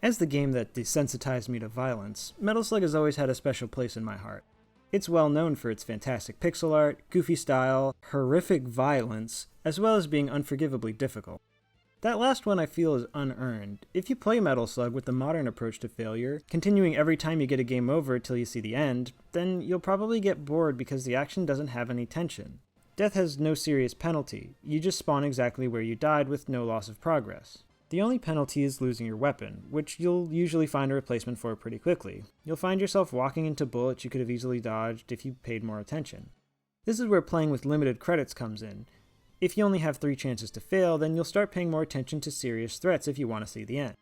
As the game that desensitized me to violence, Metal Slug has always had a special place in my heart. It's well known for its fantastic pixel art, goofy style, horrific violence, as well as being unforgivably difficult. That last one I feel is unearned. If you play Metal Slug with the modern approach to failure, continuing every time you get a game over till you see the end, then you'll probably get bored because the action doesn't have any tension. Death has no serious penalty, you just spawn exactly where you died with no loss of progress. The only penalty is losing your weapon, which you'll usually find a replacement for pretty quickly. You'll find yourself walking into bullets you could have easily dodged if you paid more attention. This is where playing with limited credits comes in. If you only have 3 chances to fail, then you'll start paying more attention to serious threats if you want to see the end.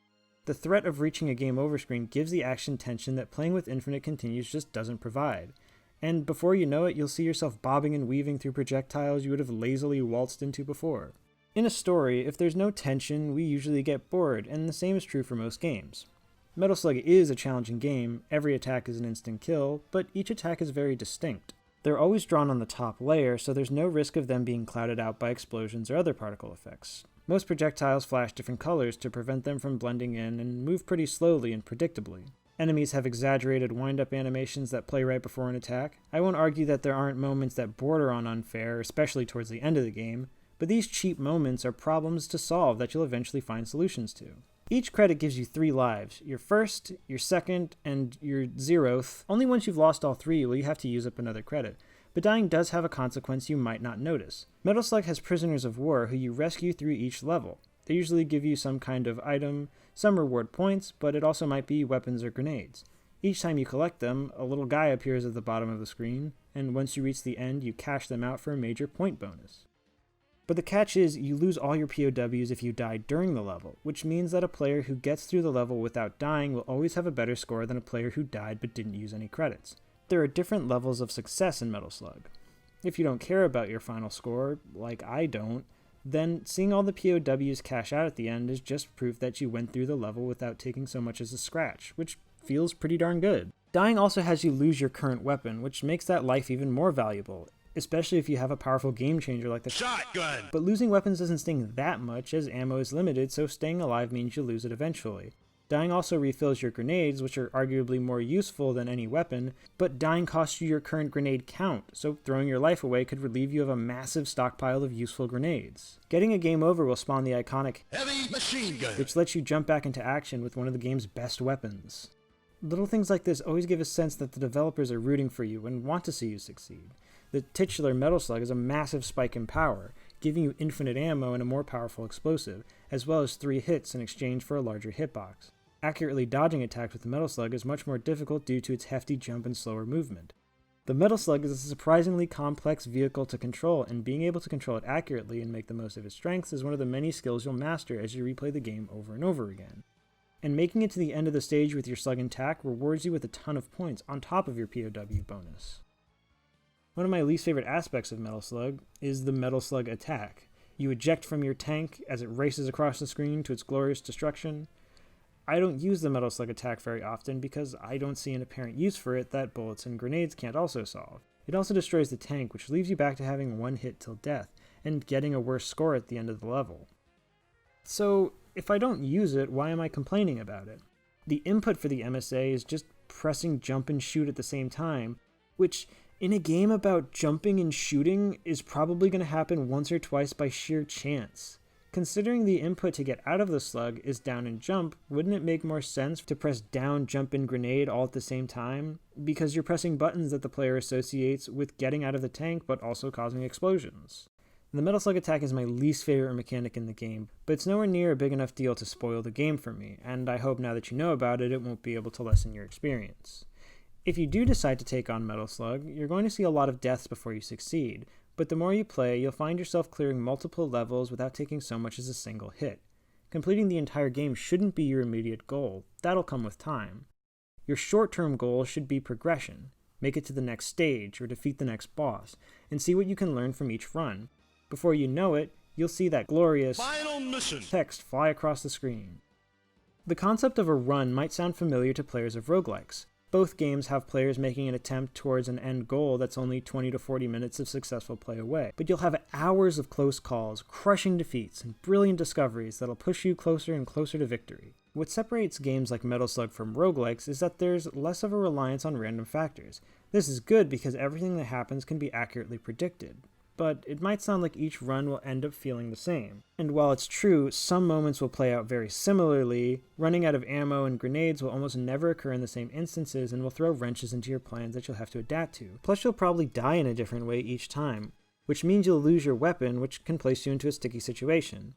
The threat of reaching a game over screen gives the action tension that playing with infinite continues just doesn't provide. And before you know it, you'll see yourself bobbing and weaving through projectiles you would have lazily waltzed into before. In a story, if there's no tension, we usually get bored, and the same is true for most games. Metal Slug is a challenging game, every attack is an instant kill, but each attack is very distinct. They're always drawn on the top layer, so there's no risk of them being clouded out by explosions or other particle effects. Most projectiles flash different colors to prevent them from blending in and move pretty slowly and predictably. Enemies have exaggerated wind-up animations that play right before an attack. I won't argue that there aren't moments that border on unfair, especially towards the end of the game, but these cheap moments are problems to solve that you'll eventually find solutions to. Each credit gives you 3 lives, your first, your second, and your 0th. Only once you've lost all 3 will you have to use up another credit, but dying does have a consequence you might not notice. Metal Slug has prisoners of war who you rescue through each level. They usually give you some kind of item, some reward points, but it also might be weapons or grenades. Each time you collect them, a little guy appears at the bottom of the screen, and once you reach the end, you cash them out for a major point bonus. But the catch is, you lose all your POWs if you die during the level, which means that a player who gets through the level without dying will always have a better score than a player who died but didn't use any credits. There are different levels of success in Metal Slug. If you don't care about your final score, like I don't, then seeing all the POWs cash out at the end is just proof that you went through the level without taking so much as a scratch, which feels pretty darn good. Dying also has you lose your current weapon, which makes that life even more valuable, especially if you have a powerful game changer like the shotgun. But losing weapons doesn't sting that much, as ammo is limited, so staying alive means you lose it eventually. Dying also refills your grenades, which are arguably more useful than any weapon, but dying costs you your current grenade count, so throwing your life away could relieve you of a massive stockpile of useful grenades. Getting a game over will spawn the iconic heavy machine gun, which lets you jump back into action with one of the game's best weapons. Little things like this always give a sense that the developers are rooting for you and want to see you succeed. The titular Metal Slug is a massive spike in power, giving you infinite ammo and a more powerful explosive, as well as 3 hits in exchange for a larger hitbox. Accurately dodging attacks with the Metal Slug is much more difficult due to its hefty jump and slower movement. The Metal Slug is a surprisingly complex vehicle to control, and being able to control it accurately and make the most of its strengths is one of the many skills you'll master as you replay the game over and over again. And making it to the end of the stage with your slug intact rewards you with a ton of points on top of your POW bonus. One of my least favorite aspects of Metal Slug is the Metal Slug attack. You eject from your tank as it races across the screen to its glorious destruction. I don't use the Metal Slug attack very often because I don't see an apparent use for it that bullets and grenades can't also solve. It also destroys the tank, which leaves you back to having 1 hit till death, and getting a worse score at the end of the level. So, if I don't use it, why am I complaining about it? The input for the MSA is just pressing jump and shoot at the same time, which, in a game about jumping and shooting, is probably going to happen once or twice by sheer chance. Considering the input to get out of the slug is down and jump, wouldn't it make more sense to press down, jump, and grenade all at the same time? Because you're pressing buttons that the player associates with getting out of the tank but also causing explosions. The Metal Slug attack is my least favorite mechanic in the game, but it's nowhere near a big enough deal to spoil the game for me, and I hope now that you know about it, it won't be able to lessen your experience. If you do decide to take on Metal Slug, you're going to see a lot of deaths before you succeed, but the more you play, you'll find yourself clearing multiple levels without taking so much as a single hit. Completing the entire game shouldn't be your immediate goal, that'll come with time. Your short-term goal should be progression. Make it to the next stage or defeat the next boss, and see what you can learn from each run. Before you know it, you'll see that glorious final mission text fly across the screen. The concept of a run might sound familiar to players of roguelikes. Both games have players making an attempt towards an end goal that's only 20 to 40 minutes of successful play away. But you'll have hours of close calls, crushing defeats, and brilliant discoveries that'll push you closer and closer to victory. What separates games like Metal Slug from roguelikes is that there's less of a reliance on random factors. This is good because everything that happens can be accurately predicted, but it might sound like each run will end up feeling the same. And while it's true, some moments will play out very similarly, running out of ammo and grenades will almost never occur in the same instances and will throw wrenches into your plans that you'll have to adapt to. Plus, you'll probably die in a different way each time, which means you'll lose your weapon, which can place you into a sticky situation.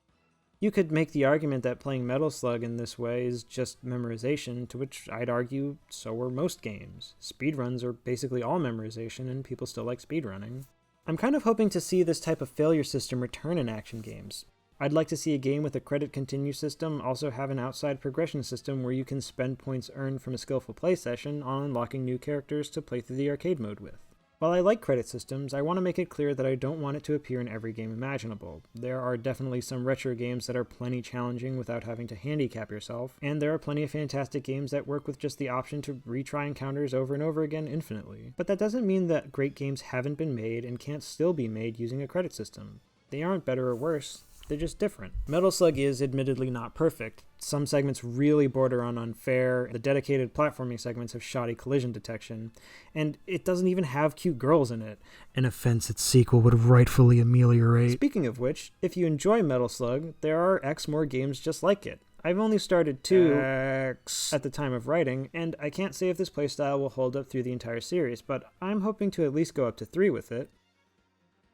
You could make the argument that playing Metal Slug in this way is just memorization, to which I'd argue so are most games. Speedruns are basically all memorization, and people still like speedrunning. I'm kind of hoping to see this type of failure system return in action games. I'd like to see a game with a credit continue system also have an outside progression system where you can spend points earned from a skillful play session on unlocking new characters to play through the arcade mode with. While I like credit systems, I want to make it clear that I don't want it to appear in every game imaginable. There are definitely some retro games that are plenty challenging without having to handicap yourself, and there are plenty of fantastic games that work with just the option to retry encounters over and over again infinitely. But that doesn't mean that great games haven't been made and can't still be made using a credit system. They aren't better or worse. They're just different. Metal Slug is admittedly not perfect. Some segments really border on unfair, the dedicated platforming segments have shoddy collision detection, and it doesn't even have cute girls in it. An offense its sequel would rightfully ameliorate. Speaking of which, if you enjoy Metal Slug, there are X more games just like it. I've only started 2 at the time of writing, and I can't say if this playstyle will hold up through the entire series, but I'm hoping to at least go up to 3 with it.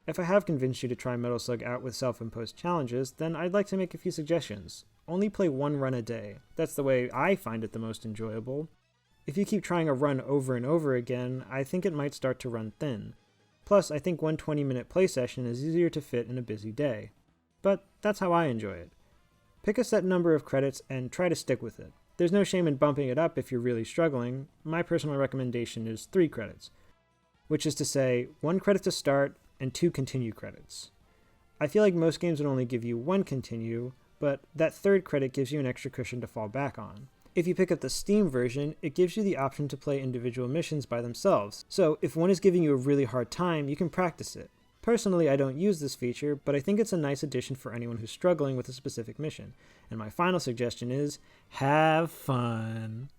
If I have convinced you to try Metal Slug out with self-imposed challenges, then I'd like to make a few suggestions. Only play 1 run a day. That's the way I find it the most enjoyable. If you keep trying a run over and over again, I think it might start to run thin. Plus, I think one 20-minute play session is easier to fit in a busy day. But that's how I enjoy it. Pick a set number of credits and try to stick with it. There's no shame in bumping it up if you're really struggling. My personal recommendation is 3 credits, which is to say 1 credit to start and 2 continue credits. I feel like most games would only give you 1 continue, but that 3rd credit gives you an extra cushion to fall back on. If you pick up the Steam version, it gives you the option to play individual missions by themselves, so if one is giving you a really hard time, you can practice it. Personally, I don't use this feature, but I think it's a nice addition for anyone who's struggling with a specific mission. And my final suggestion is, have fun!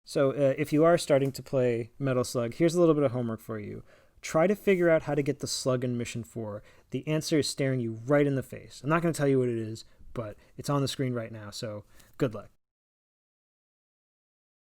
So if you are starting to play Metal Slug, here's a little bit of homework for you. Try to figure out how to get the slug in Mission 4. The answer is staring you right in the face. I'm not going to tell you what it is, but it's on the screen right now, so good luck.